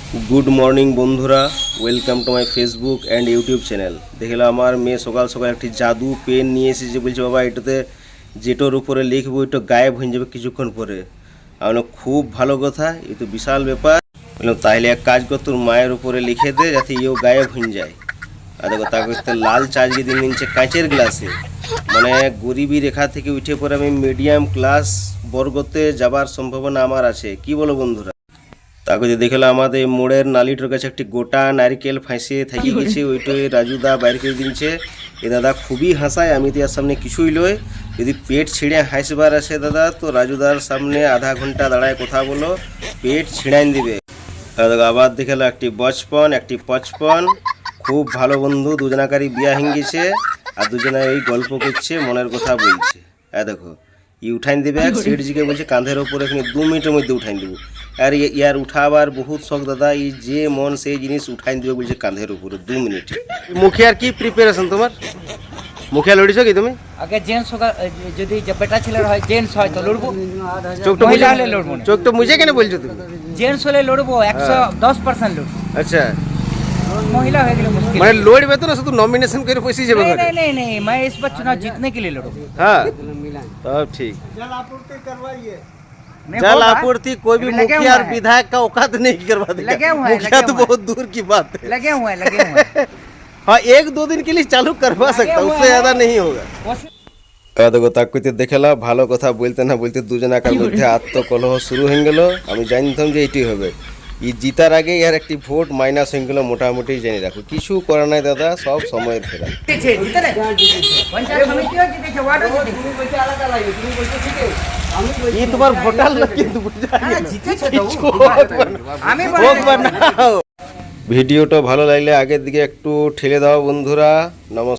Good morning बंधुरा welcome to my Facebook and YouTube channel. देखला আমার মেয়ে সকাল সকাল একটি জাদু পেন নিয়ে এসেছে, বলছে বাবা এটাতে যেটার উপরে লিখবো এটা গায়েব হয়ে যাবে কিছুক্ষণ পরে। আমি খুব ভালো কথা, এ তো বিশাল ব্যাপার। বললাম তাহলে এক কাজ কর, তোর মায়ের উপরে লিখে দে যাতে ইও গায়েব হয়ে যায়। আর দেখো তা করতে লাল চা দিয়ে নিচ্ছে কাঁচের গ্লাসে, মানে গরিবী রেখা থেকে উঠে পরে আমি মিডিয়াম ক্লাস বর্গতে যাবার সম্ভাবনা আমার আছে। কি বলো বন্ধুরা? তাকে দেখলাম আমাদের মোড়ের নালিটার কাছে একটি গোটা নারকেল ফাঁসিয়ে থাকি গেছে, ওইটাই রাজুদা বাইর করে দিচ্ছে। এ দাদা খুবই হাসায়, আমি তো এর সামনে কিছুই লই। যদি পেট ছিঁড়ে হাসবার আসে দাদা, তো রাজুদার সামনে আধা ঘন্টা দাঁড়ায় কথা বলো, পেট ছিঁড়াইন দিবে। আবার দেখলো একটি বচপন একটি পচপন, খুব ভালো বন্ধু, দুজনাকারই বিয়া হয়ে গেছে আর দুজনে এই গল্প করছে, মনের কথা বলছে। দেখো ই উঠাইন দিবে, সেটজিকে বলছে কাঁধের ওপরে এখানে 2 মিনিটের মধ্যে উঠাইন দেবো। আর ইয়ার উঠাবার বহুত শখ দাদা, এই যে মন সেই জিনিস উঠাইন দিবে বলছে কাঁধের উপরে 2 মিনিটে। মুখিয়ার কি প্রিপারেশন তোমার? মুখিয়া লড়িছো কি তুমি? আগে জেন্টস হোক, যদি বেটা ছেলের হয় জেন্টস হয় তো লড়বো, চোখটা মহিলা হলে লড়বো না। চোখটা মুছে কেন বলছো তুমি? জেন্টস হলে লড়বো 110% লড়বো, আচ্ছা, महिला हो गई मुश्किल। মানে লড়বে তো না, শুধু নমিনেশন করে পয়সা যাবে नहीं ঘরে। नहीं नहीं नहीं, मैं इस बार चुनाव जीतने के लिए लड़ूंगा। हाँ तब ठीक। मैं जल होगा, आपूर्ति कोई भी लगे मुखिया हुआ और है। विधायक का औकात नहीं करवा देगा। लगे हुआ है, मुखिया लगे तो हुआ है। बहुत दूर की बात है। लगे हुए हैं। हाँ 1-2 दिन के लिए चालू करवा लगे सकता, हुआ उससे है। ज्यादा नहीं होगा। দেখো তাকুতে দেখলা ভালো কথা বলতে না বলতে দুজনাকার মধ্যে আত্মকলহ শুরু হয়ে গেল। আমি জানতাম যে এটাই হবে। এই জিতার আগে ইয়ার একটি ভোট মাইনাস হয়ে গেল, মোটামুটি জেনে রাখো। কিছু করার নাই দাদা, সব সময়ের ফেরা। जीते नहीं पंचायत समिति हो जीते छे, वार्ड हो जीते छे, अलग अलग তুমি বলছো ঠিক আছে। ये तुम्हार ভোটার লোক কিন্তু বুঝা जीते छे কিছু तो আমি হোক বানাও। ভিডিওটা ভালো লাগলে আগের দিকে একটু ঠেলে দাও বন্ধুরা। নমস্কার।